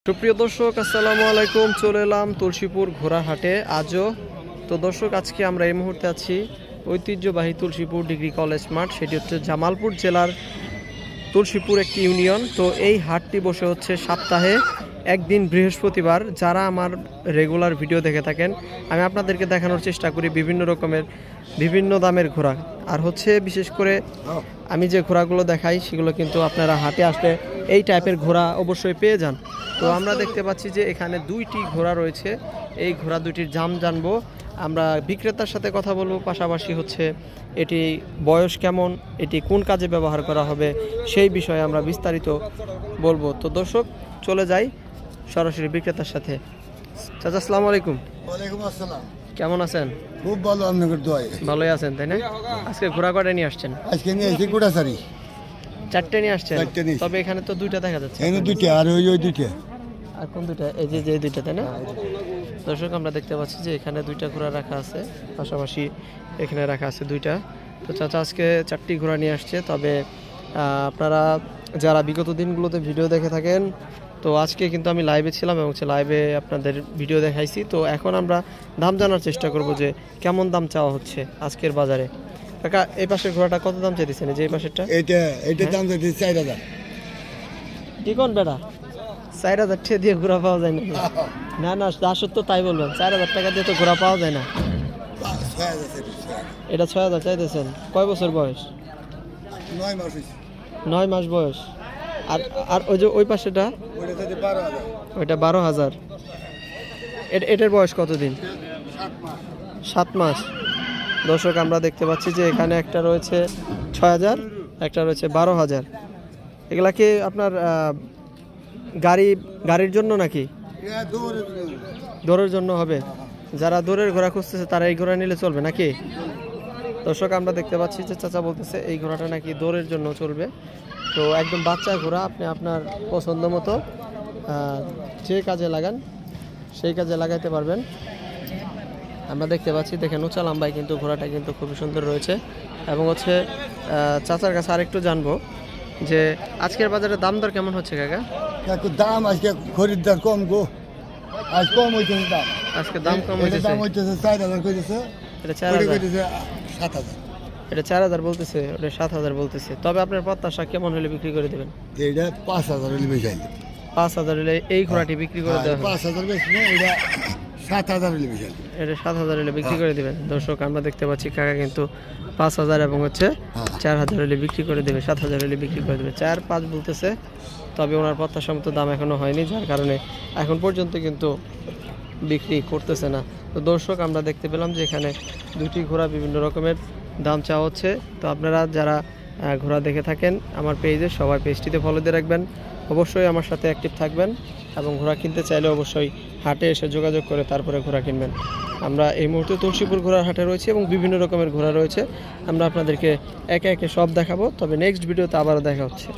সুপ্রিয় দর্শক আসসালামু আলাইকুম। চলে এলাম তুলসীপুর ঘোড়াহাটে আজও। তো দর্শক, আজকে আমরা এই মুহূর্তে আছি ঐতিহ্যবাহী তুলসীপুর ডিগ্রি কলেজ মাঠ। সেটি হচ্ছে জামালপুর জেলার তুলসীপুর একটি ইউনিয়ন। তো এই হাটটি বসে হচ্ছে সপ্তাহে একদিন বৃহস্পতিবার। যারা আমার রেগুলার ভিডিও দেখে থাকেন, আমি আপনাদেরকে দেখানোর চেষ্টা করি বিভিন্ন রকমের বিভিন্ন দামের ঘোড়া। আর হচ্ছে বিশেষ করে আমি যে ঘোড়াগুলো দেখাই সেগুলো কিন্তু আপনারা হাটে আসলে এই টাইপের ঘোড়া অবশ্যই পেয়ে যান। তো আমরা দেখতে পাচ্ছি যে এখানে দুইটি ঘোড়া রয়েছে। এই ঘোড়া দুটির দাম জানবো, আমরা বিক্রেতার সাথে কথা বলবো, পাশাপাশি হচ্ছে এটি বয়স কেমন, এটি কোন কাজে ব্যবহার করা হবে সেই বিষয়ে আমরা বিস্তারিত বলবো। তো দর্শক, চলে যাই সরাসরি বিক্রেতার সাথে। চাচা আসসালামু আলাইকুম। ওয়ালাইকুম আসসালাম। কেমন আছেন? খুব ভালো, আপনাদের দোয়ায়। ভালোই আছেন তাই না? আজকে ঘোড়া কয়টা নিয়ে আসছেন? আজকে নিয়ে এসেছি গোটাসারি। চারটে নিয়ে আসছেন? চারটে নিয়েছি। তবে এখানে তো দুইটা দেখা যাচ্ছে। এখানে দুইটা, আর ওই দুইটা। আর কোন দুইটা? এই যে দুইটা তাই না? দর্শক, আমরা দেখতে পাচ্ছি যে এখানে দুইটা ঘোড়া রাখা আছে, পাশাপাশি এখানে রাখা আছে দুইটা। তো চাচা আজকে চারটি ঘোড়া নিয়ে আসছে। তবে আপনারা যারা বিগত দিনগুলোতে ভিডিও দেখে থাকেন, তো আজকে কিন্তু আমি লাইভে ছিলাম এবং লাইভে আপনাদের ভিডিও দেখাইছি। তো এখন আমরা দাম জানার চেষ্টা করব যে কেমন দাম চাওয়া হচ্ছে আজকের বাজারে। কাকা, এই পাশের ঘোড়াটা কত দাম চাইতেছেন? যে এই পাশেরটা এটা দাম চাইছে 4000। কি কোন বেটা, 4000 টাকা দিয়ে ঘোড়া পাওয়া যায় না? না না, আসলে তো তাই বলবেন, 4000 টাকা দিয়ে তো ঘোড়া পাওয়া যায় না। এটা 6000 চাইতেছেন। কয় বছর বয়স? 9 মাস হইছে। 9 মাস বয়স। আর আর ওই যে ওই পাশেটা, ওটা চাইছে 12000। ওইটা 12000। এটার বয়স কতদিন? 7 মাস। দর্শক, আমরা দেখতে পাচ্ছি যে এখানে একটা রয়েছে 6000, একটা রয়েছে 12000। এগুলা কি আপনার গাড়ির জন্য নাকি দৌড়ের জন্য হবে? যারা দৌড়ের ঘোড়া খুঁজতেছে তারা এই ঘোড়া নিলে চলবে নাকি? দর্শক, আমরা দেখতে পাচ্ছি যে চাচা বলতেছে এই ঘোড়াটা নাকি দৌড়ের জন্য চলবে। তো একদম বাচ্চা ঘোড়া, আপনি আপনার পছন্দ মতো যে কাজে লাগান সেই কাজে লাগাইতে পারবেন। আমরা দেখতে পাচ্ছি, দেখেন উঁচা লম্বায় কিন্তু ঘোড়াটা কিন্তু খুবই সুন্দর রয়েছে। এবং হচ্ছে চাচার কাছে আরেকটু জানবো যে আজকের বাজারে দাম দর কেমন হচ্ছে কাকা? দাম আজকে খরিদ্দার কম গো, আজ কম হইতেছে দাম। আজকে দাম কম হইতেছে। দাম হইতেছে 4000 কইতেছে। এটা 4000 কইতেছে 7000। এটা 4000 বলতেছে, ওটা 7000 বলতেছে। তবে আপনার প্রত্যাশা কেমন হলে বিক্রি করে দেবেন? এটা 5000 হলে বেচাইলে। 5000 হলে এই ঘোড়াটি বিক্রি করে দেওয়া হবে। 5000 বেশি না, এটা 7000 হলে বেচাইলে। এটা 7000 হলে বিক্রি করে দেবেন। দর্শক, আমরা দেখতে পাচ্ছি কাকা কিন্তু 5000 এবং হচ্ছে 4000 হলে বিক্রি করে দেবে, 7000 হলে বিক্রি করে দেবে। 4-5 বলতেছে, তবে ওনার প্রত্যাশা মতো দাম এখনো হয়নি, যার কারণে এখন পর্যন্ত কিন্তু বিক্রি করতেছে না। তো দর্শক, আমরা দেখতে পেলাম যে এখানে দুটি ঘোড়া বিভিন্ন রকমের দাম চাওয়া হচ্ছে। তো আপনারা যারা ঘোড়া দেখে থাকেন আমার পেজে, সবাই পেজটিতে ফলো দিয়ে রাখবেন, অবশ্যই আমার সাথে অ্যাক্টিভ থাকবেন এবং ঘোড়া কিনতে চাইলে অবশ্যই হাটে এসে যোগাযোগ করে তারপরে ঘোড়া কিনবেন। আমরা এই মুহূর্তে তুলসীপুর ঘোড়ার হাটে রয়েছে এবং বিভিন্ন রকমের ঘোড়া রয়েছে। আমরা আপনাদেরকে একে একে সব দেখাবো। তবে নেক্সট ভিডিওতে আবারও দেখা হচ্ছে।